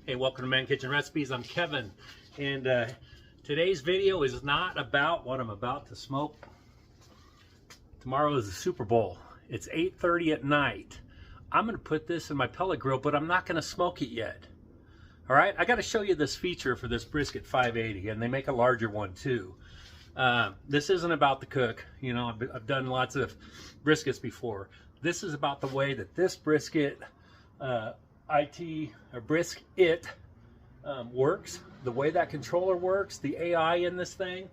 Hey, welcome to Man Kitchen Recipes. I'm Kevin, and today's video is not about what I'm about to smoke. Tomorrow is the Super Bowl. It's 8:30 at night. I'm going to put this in my pellet grill, but I'm not going to smoke it yet. All right, I got to show you this feature for this Brisket 580, and they make a larger one too. This isn't about the cook. You know, I've done lots of briskets before. This is about the way that this brisket Brisk It works, the way that controller works, the AI in this thing.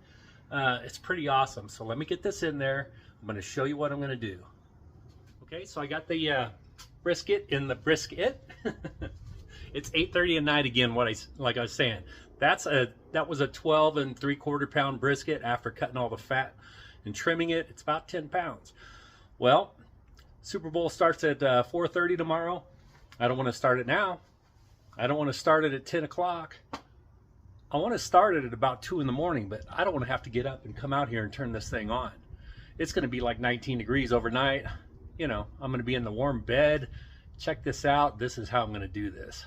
It's pretty awesome. So let me get this in there. I'm going to show you what I'm going to do. Okay, so I got the brisket in the Brisk It. It's 8:30 at night again. Like I was saying, that was a 12 3/4 pound brisket. After cutting all the fat and trimming it, it's about 10 pounds. Well, Super Bowl starts at 4:30 tomorrow. I don't want to start it now. I don't want to start it at 10 o'clock. I want to start it at about 2 in the morning, but I don't want to have to get up and come out here and turn this thing on. It's going to be like 19 degrees overnight. You know, I'm going to be in the warm bed. Check this out. This is how I'm going to do this.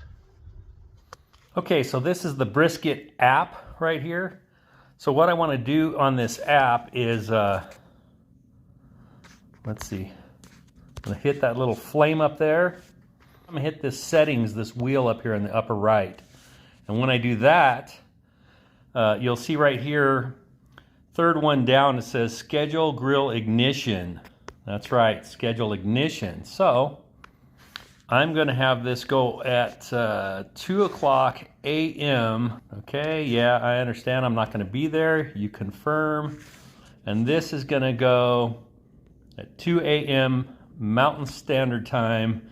Okay, so this is the Brisket app right here. So what I want to do on this app is, let's see. I'm going to hit that little flame up there. I'm going to hit this settings, this wheel up here in the upper right. And when I do that, you'll see right here, third one down, it says schedule grill ignition. That's right, schedule ignition. So I'm going to have this go at 2 o'clock a.m. Okay, yeah, I understand I'm not going to be there. You confirm. And this is going to go at 2 a.m. Mountain Standard Time.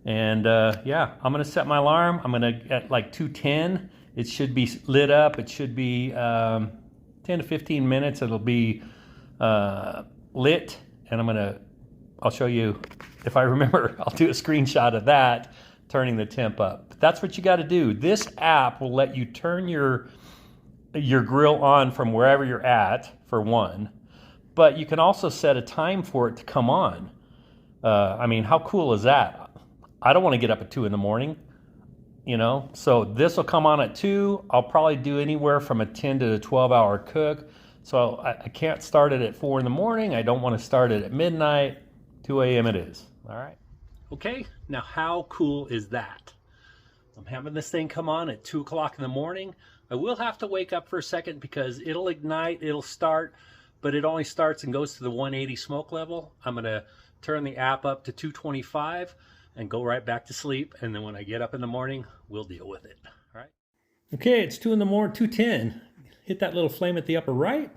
And yeah, I'm going to set my alarm. I'm going to, at like 2:10, it should be lit up. It should be 10 to 15 minutes. It'll be lit. And I'll show you, if I remember, I'll do a screenshot of that, turning the temp up. But that's what you got to do. This app will let you turn your grill on from wherever you're at, for one. But you can also set a time for it to come on. I mean, how cool is that? I don't want to get up at 2 in the morning, you know, so this will come on at 2. I'll probably do anywhere from a 10 to a 12-hour cook. So I can't start it at 4 in the morning. I don't want to start it at midnight. 2 a.m. it is. All right. Okay, now how cool is that? I'm having this thing come on at 2 o'clock in the morning. I will have to wake up for a second because it'll ignite, it'll start, but it only starts and goes to the 180 smoke level. I'm going to turn the app up to 225 and go right back to sleep. And then when I get up in the morning, we'll deal with it. All right. Okay, it's 2 in the morning, 2:10. Hit that little flame at the upper right.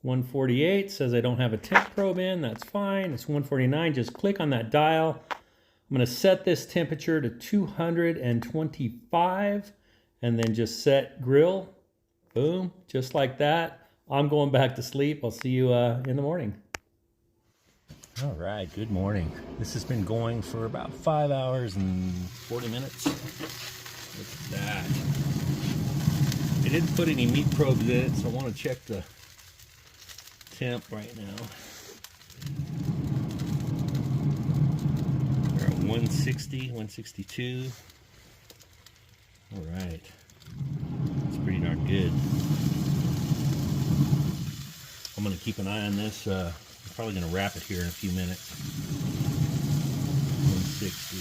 148 says I don't have a temp probe in. That's fine. It's 149. Just click on that dial. I'm going to set this temperature to 225 and then just set grill. Boom, just like that. I'm going back to sleep. I'll see you in the morning. All right, good morning. This has been going for about 5 hours and 40 minutes. Look at that. I didn't put any meat probes in it, so I want to check the temp right now. We're at 160, 162. All right. That's pretty darn good. I'm going to keep an eye on this. I'm probably going to wrap it here in a few minutes. 160.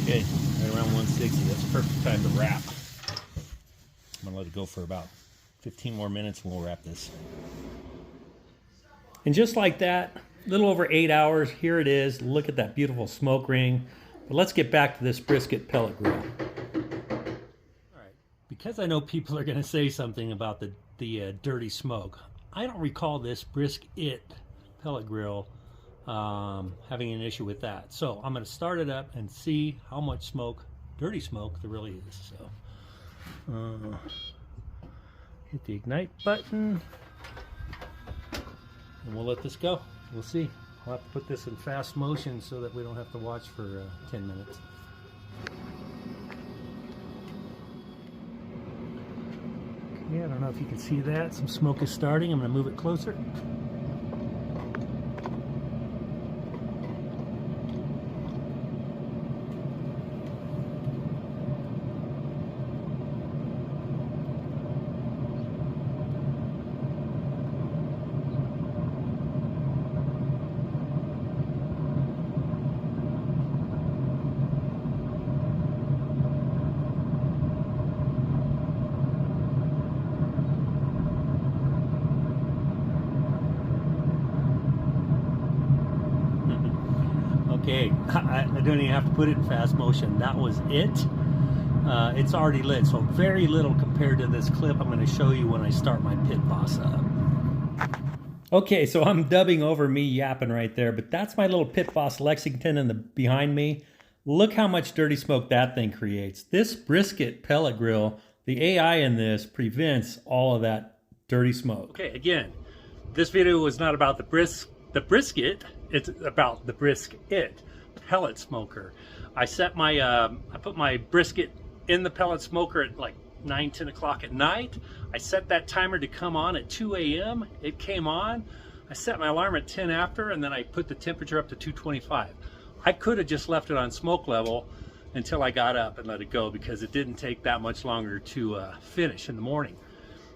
Okay, right around 160. That's a perfect time to wrap. I'm going to let it go for about 15 more minutes and we'll wrap this. And just like that, a little over 8 hours, here it is. Look at that beautiful smoke ring. But let's get back to this brisket pellet grill. All right, because I know people are going to say something about the dirty smoke, I don't recall this Brisk It pellet grill having an issue with that. So I'm going to start it up and see how much smoke, dirty smoke, there really is. So hit the ignite button and we'll let this go. We'll see. I'll have to put this in fast motion so that we don't have to watch for 10 minutes. Okay, I don't know if you can see that. Some smoke is starting. I'm going to move it closer. hey, I don't even have to put it in fast motion. That was it. It's already lit, so very little compared to this clip I'm going to show you when I start my pit boss up. Okay, so I'm dubbing over me yapping right there, but that's my little Pit Boss Lexington in the behind me. Look how much dirty smoke that thing creates. This brisket pellet grill, the AI in this prevents all of that dirty smoke. Okay, again, this video was not about the brisket, it's about the Brisk It pellet smoker. I set my, I put my brisket in the pellet smoker at like 9, 10 o'clock at night. I set that timer to come on at 2 a.m. It came on. I set my alarm at 10 after, and then I put the temperature up to 225. I could have just left it on smoke level until I got up and let it go, because it didn't take that much longer to finish in the morning.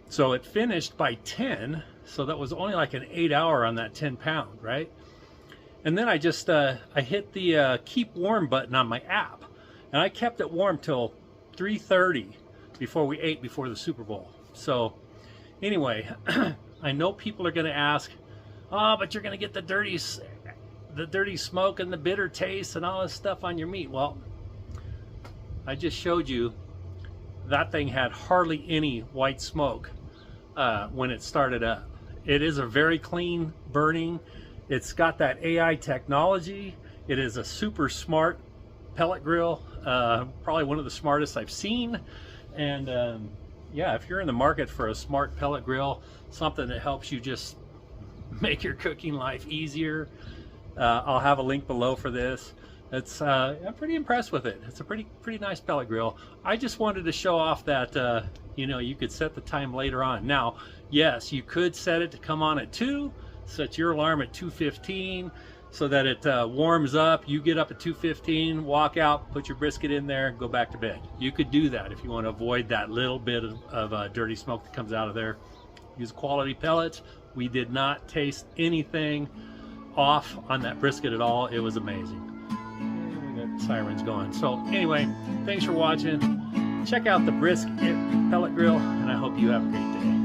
So it finished by 10, so that was only like an 8-hour on that 10-pound, right? And then I just, I hit the keep warm button on my app, and I kept it warm till 3:30 before we ate before the Super Bowl. So anyway, I know people are going to ask, oh, but you're going to get the dirty smoke and the bitter taste and all this stuff on your meat. Well, I just showed you that thing had hardly any white smoke when it started up. It is a very clean burning. It's got that AI technology. It is a super smart pellet grill, probably one of the smartest I've seen. And yeah, if you're in the market for a smart pellet grill, something that helps you just make your cooking life easier, I'll have a link below for this. It's I'm pretty impressed with it. It's a pretty nice pellet grill. I just wanted to show off that you know, you could set the time later on. Now, yes, you could set it to come on at 2, set your alarm at 2:15 so that it warms up. You get up at 2:15, walk out, put your brisket in there, go back to bed. You could do that if you want to avoid that little bit of dirty smoke that comes out of there. Use quality pellets. We did not taste anything off on that brisket at all. It was amazing. We got sirens going. So anyway, thanks for watching. Check out the Brisk It pellet grill, and I hope you have a great day.